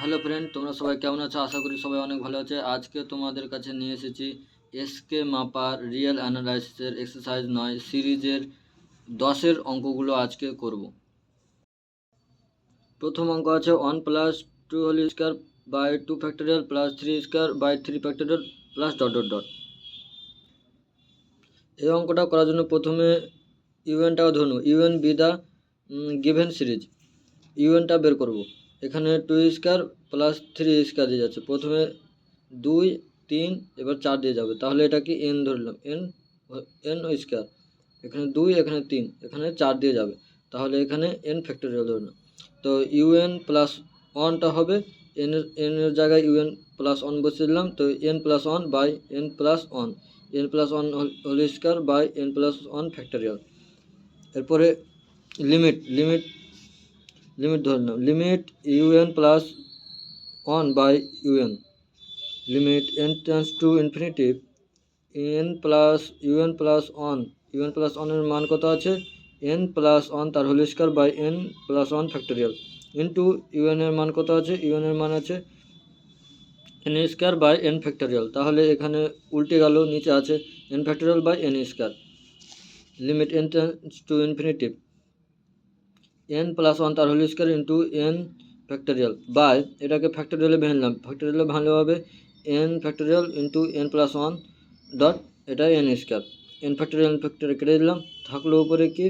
Hello friend, তোমরা সবাই কেমন আছো? আশা করি সবাই অনেক ভালো আছে। আজকে তোমাদের কাছে নিয়ে এসেছি এসকে মাপার রিয়েল অ্যানালাইসিসের এক্সারসাইজ 9 সিরিজের 10-এর অঙ্কগুলো আজকে করব। প্রথম অঙ্ক আছে 1 plus 2 whole square by 2 factorial plus 3 square by 3 factorial plus dot dot dot. এই অঙ্কটা করার জন্য প্রথমে ইউএনটাও ধরুন, UN be the given series. ইউএনটা বের করব। এখানে 2 স্কয়ার প্লাস 3 স্কয়ার দিয়ে যাচ্ছে, প্রথমে 2 3 এবার 4 দিয়ে যাবে, তাহলে এটা কি এন ধরলাম, এন এন স্কয়ার। এখানে 2 এখানে 3 এখানে 4 দিয়ে যাবে, তাহলে এখানে এন ফ্যাক্টোরিয়াল ধরলাম। তো ইউএন প্লাস 1টা হবে এন এর জায়গায় ইউএন প্লাস 1 বসিয়ে দিলাম, তো n plus 1 by n plus 1, n plus 1 whole square by n plus 1 factorial. এরপরে লিমিট লিমিট লিমিট ধরলাম, limit u n plus 1 by u n, limit n tends to infinity n plus u n plus 1, u n plus 1 এর মান কত আছে, n plus 1 তার whole square by n plus 1 factorial into u n এর মান কত আছে, ইউএন এর মান আছে n square by n factorial. তাহলে এখানে উল্টে গেল, নিচে আছে n factorial by n square. Limit n tends to infinity n plus 1 তার whole square into n factorial by, এটাকে ফ্যাক্টোরিয়ালে ভেঙলাম, ফ্যাক্টোরিয়ালে ভাঙলে হবে n factorial into n plus 1 dot, এটা n স্কয়ার। n ফ্যাক্টোরিয়াল কেটে দিলাম, থাকলো উপরে কি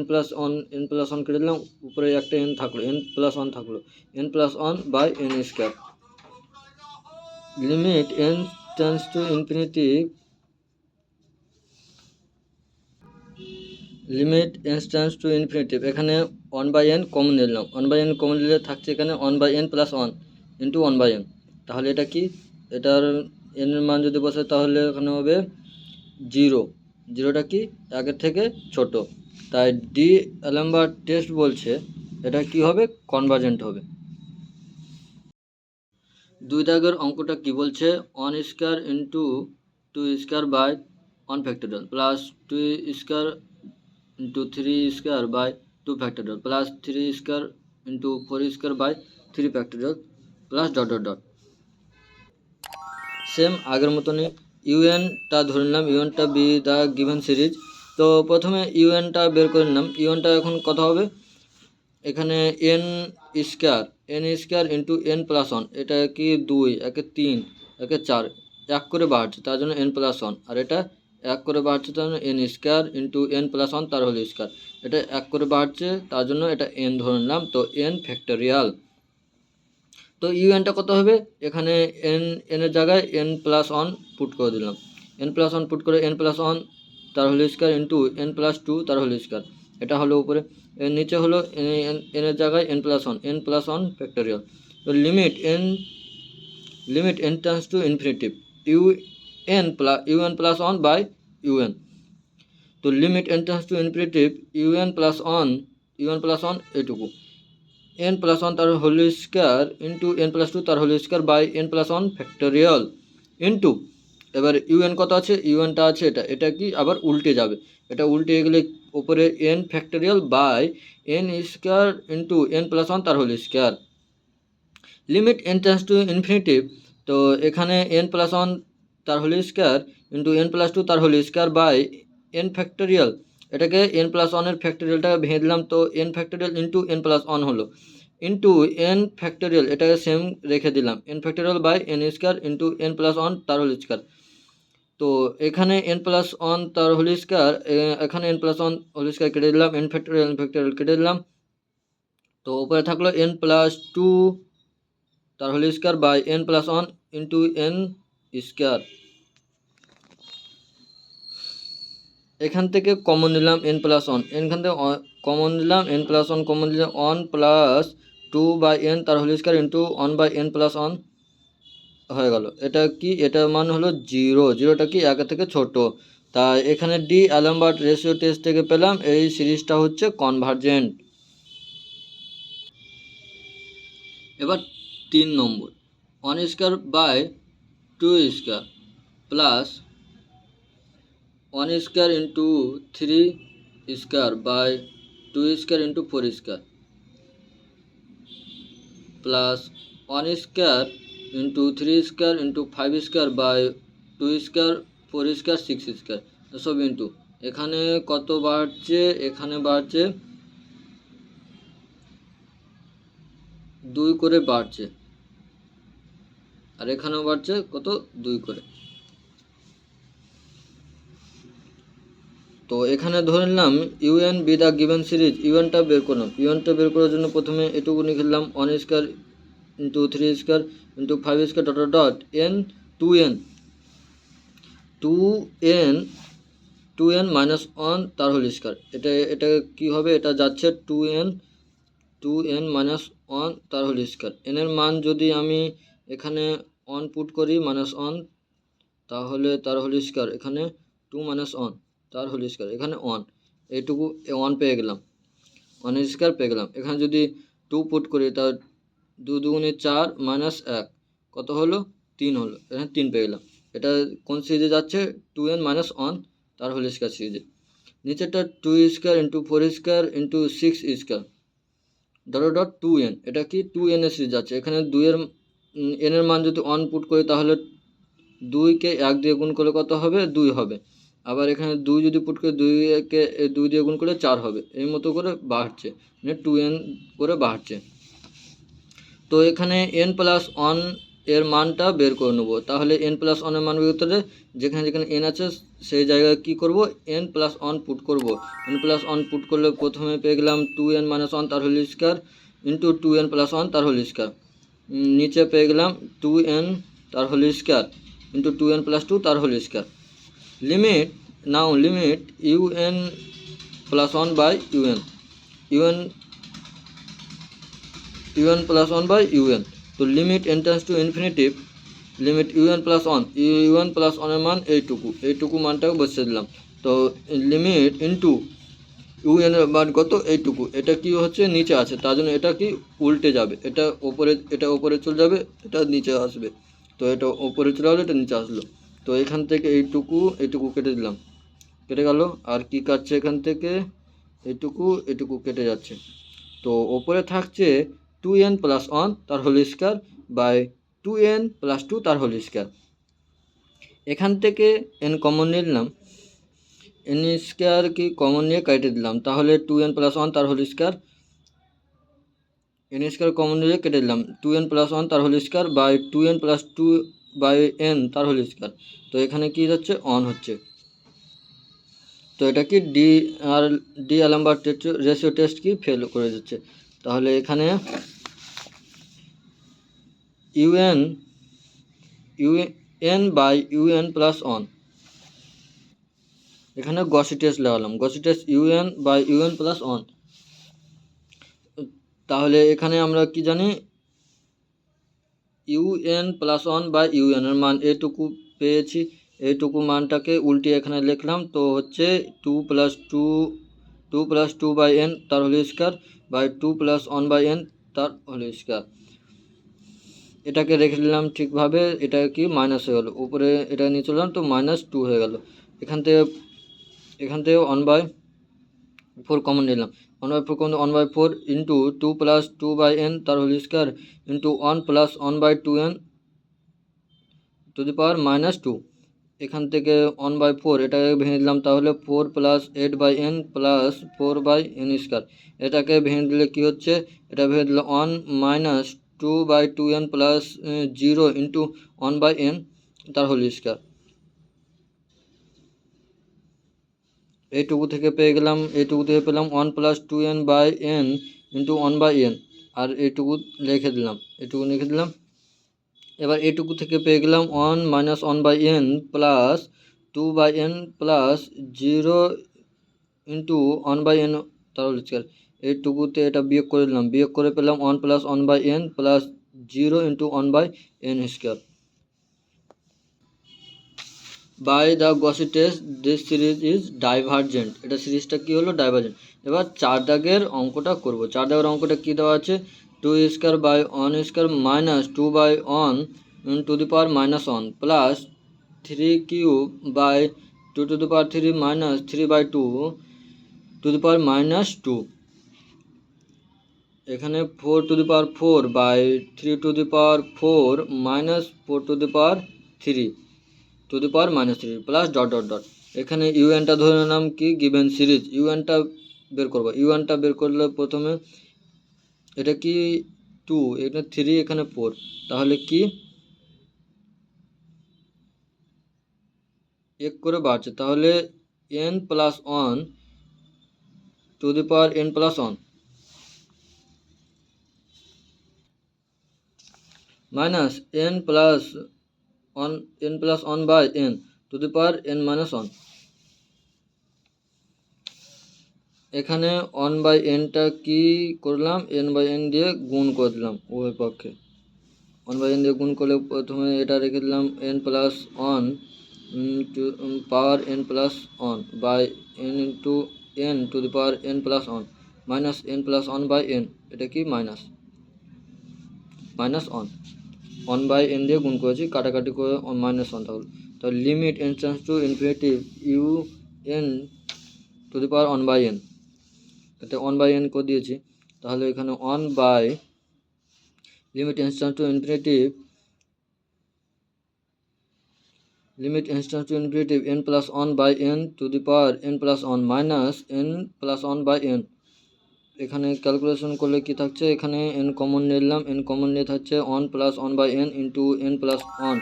n প্লাস 1 কেটে দিলাম, উপরে একটা n থাকলো, n প্লাস 1 থাকলো, n plus 1 by n square. Limit n tends to infinity, limit n tends to infinity, এখানে 1/n কমন নিলাম, 1/n কমন নিলে থাকছে এখানে 1/n প্লাস 1 ইন্টু 1/n। তাহলে এটা কি, এটার n এর মান যদি বসে তাহলে এখানে হবে 0, জিরোটা কি আগের থেকে ছোট, তাই ডি অ্যালম্বার্ট টেস্ট বলছে এটা কি হবে, কনভার্জেন্ট হবে। দুই দাগের অঙ্কটা কি বলছে, 1 square into 2 square by 1 factorial plus 2 square into 3 square by 2 factorial plus 3 square into 4 square by 3 factorial plus dot dot dot. Same আগের মতনই ইউএনটা ধরে নিলাম, ইউএনটা বি দ্য গিভেন সিরিজ। তো প্রথমে ইউএনটা বের করে নিলাম, ইউএনটা এখন কত হবে, এখানে N square into n plus 1, এটা কি 2 একে 3 একে 4, এক করে বাড়ছে তার জন্য এন প্লাস 1, আর এটা এক করে বাড়ছে তার জন্য N square into n plus 1 তার হোল স্কয়ার, এটা এক করে বাড়ছে তার জন্য এটা এন ধরে নিলাম, তো এন ফ্যাক্টোরিয়াল। তো ইউএনটা কত হবে, এখানে এনের জায়গায় এন প্লাস 1 পুট করে দিলাম, এন প্লাস 1 পুট করে এন প্লাস 1 তার whole square into n plus 2 তার হোল স্কয়ার, এটা হলো উপরে, এর নিচে হলো এনের জায়গায় এন প্লাস 1 ফ্যাক্টোরিয়াল। তো limit N tends to infinity UN plus 1 by UN. তো limit N tends to infinity UN plus 1 এটুকু, n প্লাস 1 তার whole square into n plus 2 তার whole square by n plus 1 factorial into, এবার UN কত আছে, ইউএনটা আছে এটা কি আবার উল্টে যাবে, এটা উল্টে গেলে উপরে n factorial by n square into n plus 1 তার whole square. Limit n tends to infinity, তো এখানে n প্লাস 1 তার whole square into n plus 2 তার whole square by n factorial, এটাকে n প্লাস 1 এর ফ্যাক্টোরিয়ালটাকে ভেঙে দিলাম, তো n factorial into n plus 1 হলো, ইন্টু n ফ্যাক্টোরিয়াল এটাকে সেম রেখে দিলাম, n factorial by n square into n plus 1 তার হোল স্কয়ার। তো এখানে n প্লাস 1 তার হোল স্কয়ার, এখানে n প্লাস 1 হোল স্কয়ার কেটে দিলাম, n ফ্যাক্টোরিয়াল কেটে দিলাম, তো উপরে থাকলো n প্লাস 2 তার whole square by n plus 1 into n square. এখান থেকে কমন নিলাম n প্লাস 1, এখান থেকে কমন নিলাম n প্লাস 1 কমন নিলাম, 1 প্লাস 2 বাই n তার whole square into 1 by n plus 1 হয়ে গেল। এটা কি, এটার মান হলো 0, জিরোটা কি একের থেকে ছোট, তাই এখানে ডি অ্যালম্বার্ট রেশিও টেস্ট থেকে পেলাম এই সিরিজটা হচ্ছে কনভার্জেন্ট। এবার 3 number, 1 square by 2 square plus 1 square into 3 square by 2 square into 4 square plus 1 square into 3 square into 5 square by 2 square 4 square 6 square সব ইন্টু এখানে কত বাড়ছে, এখানে বাড়ছে 2 করে বাড়ছে, আর এখানেও বাড়ছে কত 2 করে। তো এখানে ধরে নিলাম UN be the given series, ইউএনটা বের করলাম। ইউএনটা বের করার জন্য প্রথমে এটুকু লিখলাম 1 square into 3 square into 5 square dot dot N 2n minus 1 তার হোল স্কোয়ার। এটা কি হবে, এটা যাচ্ছে 2n মাইনাস 1 তার হোল স্কোয়ার। এন এর মান যদি আমি এখানে 1 পুট করি মাইনাস 1, তাহলে তার হোল স্কোয়ার এখানে 2 মাইনাস 1 তার হোল স্কোয়ার এখানে 1, এইটুকু 1 পেয়ে গেলাম, 1 স্কোয়ার পেয়ে গেলাম। এখানে যদি 2 পুট করি তা 2 দুগুণে 4 মাইনাস 1 কত হলো 3 হলো, এখানে 3 পেয়ে গেলাম। এটা কোন সিরিজে যাচ্ছে, 2n মাইনাস 1 তার হোল স্কোয়ার সিরিজে। নিচেরটা 2 square into 4 square into 6 square dot 2n, এটা কি 2n এর সিরিজ যাচ্ছে। এখানে 2 এর n এর মান যদি 1 পুট করি তাহলে 2কে 1 দিয়ে গুণ করলে কত হবে 2 হবে। আবার এখানে 2 যদি পুট করে 2কে 2 দিয়ে গুণ করলে 4 হবে। এই মতো করে বাড়ছে, মানে 2n করে বাড়ছে। তো এখানে n প্লাস 1 এর মানটা বের করে নেব। তাহলে n প্লাস 1 এর মান বের করতে যেখানে যেখানে n আছে সেই জায়গায় কি করব, n প্লাস 1 পুট করব। n প্লাস 1 পুট করলে প্রথমে পেয়ে গেলাম 2n মাইনাস 1 তার whole square into 2n plus 1 তার হোল স্কোয়ার। নিচে পেয়ে গেলাম 2n তার whole square into 2n plus 2 তার whole square. Limit un plus 1 by un plus 1 by un। তো limit n tends to infinity, limit un plus 1 এর মান এইটুকু মানটাকে বসিয়ে দিলাম। তো লিমিট ইন্টু un এর মান কত এইটুকু, এটা কি হচ্ছে নিচে আছে, তার জন্য এটা কি উল্টে যাবে, এটা ওপরে চলে যাবে, এটা নিচে আসবে। তো এটা ওপরে চলে গেলো, এটা নিচে আসলো। তো এখান থেকে এইটুকু কেটে দিলাম, কেটে গেল। আর কি কাটছে এখান থেকে, এইটুকু কেটে যাচ্ছে। তো ওপরে থাকছে 2n প্লাস 1 তার whole square by 2n plus 2 তার হোল স্কোয়ার। এখান থেকে n কমন নিলাম, n স্কোয়ার কি কমন নিয়ে কেটে দিলাম, তাহলে 2n প্লাস 1 তার whole square, n square common নিয়ে কেটে দিলাম 2n প্লাস 1 তার whole square by 2n plus 2 by n তার হোল স্কোয়ার। তো এখানে কি যাচ্ছে 1 হচ্ছে। তো এটা কি ডি আলম্বার রেশিও টেস্ট কি ফেল করে যাচ্ছে। তাহলে এখানে un বাই un প্লাস 1, এখানে গসি টেস্ট লাগালাম, Cauchy test un by un plus 1। তাহলে এখানে আমরা কি জানি, un প্লাস 1 বাই un এর মান এইটুকু পেয়েছি। এইটুকু মানটাকে উল্টিয়ে এখানে লিখলাম, তো হচ্ছে 2 প্লাস 2 বাই n তার whole square by 2 plus 1 by n তার হোল স্কোয়ার। এটাকে রেখে দিলাম ঠিকভাবে, এটা কি মাইনাস হয়ে গেল, উপরে এটা নিয়ে চললাম তো -2 হয়ে গেল। এখান থেকে 1/4 কমন নিলাম, 1/4 common 1/4 into 2 plus 2 by n তার whole square into 1 plus 1/2n to the power -2। এখান থেকে 1/4 এটাকে ভেঙে দিলাম, তাহলে 4 plus 8/n plus 4/n square. এটাকে ভেঙে দিলে কি হচ্ছে, এটা ভেঙে দিলে 1 minus 2/2n plus 0 into 1/n তার হোল স্কোয়ার। এইটুকু থেকে পেলাম 1 plus 2n by n into 1/n, আর এইটুকু লিখে দিলাম। এবার এইটুকু থেকে পেয়ে গেলাম 1 minus 1/n plus 2/n plus 0 into 1/n তার হোল স্কোয়ার। এইটুকুতে এটা বিয়োগ করে দিলাম, বিয়োগ করে পেলাম 1 plus 1/n plus 0 into 1/n square. By the Cauchy test this series is divergent, এটা সিরিজটা কি হলো ডাইভারজেন্ট। এবার 4 দাগের অঙ্কটা করব। 4 দাগের অঙ্কটা কি দেওয়া আছে, 2 square by 1 square minus 2/1 to the power -1 plus 3 cube by 2 to the power 3 minus 3/2 to the power -2। এখানে 4 to the power 4 by 3 to the power 4 minus 4 to the power 3 to the power minus 3 plus dot dot dot. এখানে ইউএনটা ধরে নিলাম কি given series, ইউএনটা বের করবো। ইউএনটা বের করলে প্রথমে এটা কি 2, এখানে 3, এখানে 4, তাহলে কি এক করে বাড়ছে, তাহলে n plus 1 to the power n plus 1 minus n plus 1 by n to the power n minus 1। এখানে 1 বাই nটা কি করলাম, n বাই n দিয়ে গুণ করে দিলাম উভয় পক্ষে। 1 বাই n দিয়ে গুণ করলে প্রথমে এটা রেখে দিলাম n plus 1 power n plus 1 by n into n to the power n plus 1 minus n plus 1 by n, এটা কি মাইনাস 1 বাই n দিয়ে গুণ করেছি, কাটাকাটি করে মাইনাস 1, তাহলে limit n tends to infinity u n to the power 1 by n, এটা 1 by n করে দিয়েছি। তাহলে এখানে 1 by limit n tends to infinity n plus 1 by n to the power n plus 1 minus n plus 1 by n। এখানে calculation করলে কি থাকছে, এখানে n কমন নিলাম, n কমন নিয়ে থাকছে 1 plus 1 by n into n plus 1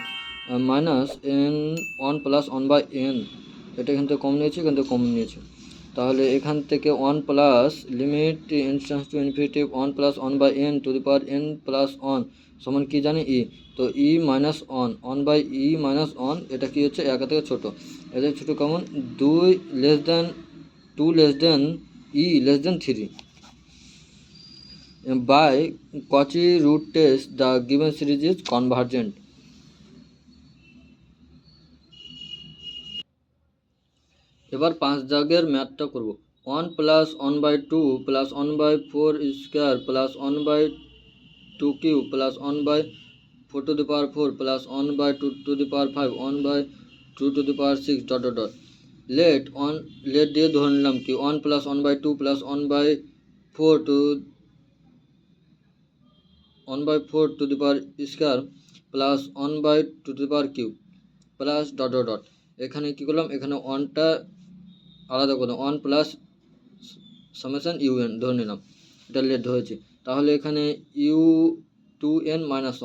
minus n 1 plus 1 by n, এটা এখান থেকে কমন নিয়েছি, এখান থেকে কমন নিয়েছি। তাহলে এখান থেকে 1 plus limit n tends to infinity 1 plus 1 by n to the power n plus 1 সমান কি জানি ই, তো e minus 1 by e minus 1, এটা কি হচ্ছে একা থেকে ছোটো, এটা ছোটো common 2 less than 2 less than e less than 3 by Cauchy root test the given series is convergent। এবার 5 দাগের ম্যাথটা করব। 1 plus 1 by 2 plus 1 by 4 square plus 1 by 2 cube plus 1 by 4 to the power 4 plus 1 by 2 to the power 5 1 by 2 to the power 6 dot dot dot. Let দিয়ে ধরে নিলাম কি 1 plus 1 by 2 plus 1 by 4 to 1 by 4 to the power square plus 1 by 2 to the power cube plus dot dot dot. এখানে কী করলাম, এখানে 1টা আলাদা করলাম, 1 plus summation UN ধরে নিলাম, এটা লেট ধরেছি। তাহলে এখানে u2n মাইনাস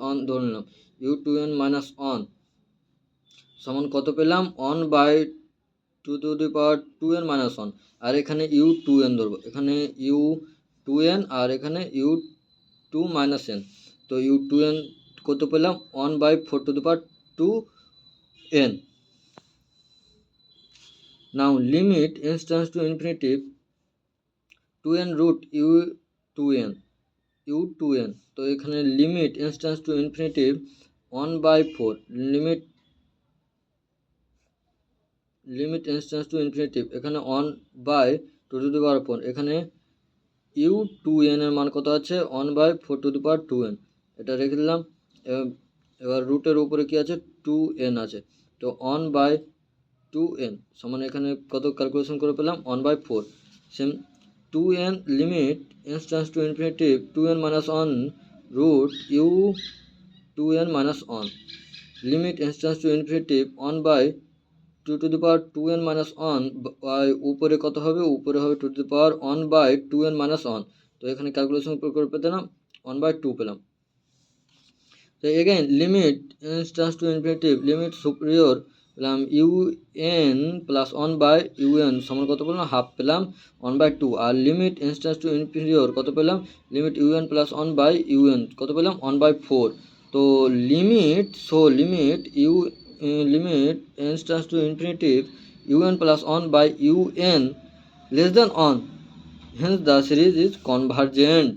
1 ধরে নিলাম, u2n মাইনাস 1 সমান কত পেলাম 1 by 2 to the power 2n minus 1, আর এখানে u2n ধরবো, এখানে u2n আর এখানে u2 মাইনাস n, তো u2n কত পেলাম 1 by 4 to the power 2n। Now limit n tends to infinity 2n root u2n, তো এখানে limit n tends to infinity 1 by 4 limit n tends to infinity, এখানে 1 by 2 to the power 4, এখানে u2n এর মান কত আছে 1 by 4 to the power 2n, এটা রেখে দিলাম। এবার রুটের উপরে কি আছে 2n আছে, তো 1 বাই 2n সমান এখানে কত ক্যালকুলেশন করে পেলাম 1 by 4, same 2n limit n tends to infinity 2n minus 1 root u2n minus 1 limit n tends to infinity 1 by 2 to the power 2n minus 1 by উপরে কত হবে, উপরে হবে 2 to the power 1 by 2n minus 1, তো এখানে calculation করে পেলাম 1 by 2 পেলাম। তো again limit n tends to infinity limit superior পেলাম un প্লাস 1 বাই un সমান কত পেলাম হাফ পেলাম 1 বাই 2, আর limit n tends to inferior কত পেলাম limit un plus 1 by un কত পেলাম 1 বাই 4। তো limit n tends to infinity un plus 1 by un less than 1, hence the series is convergent।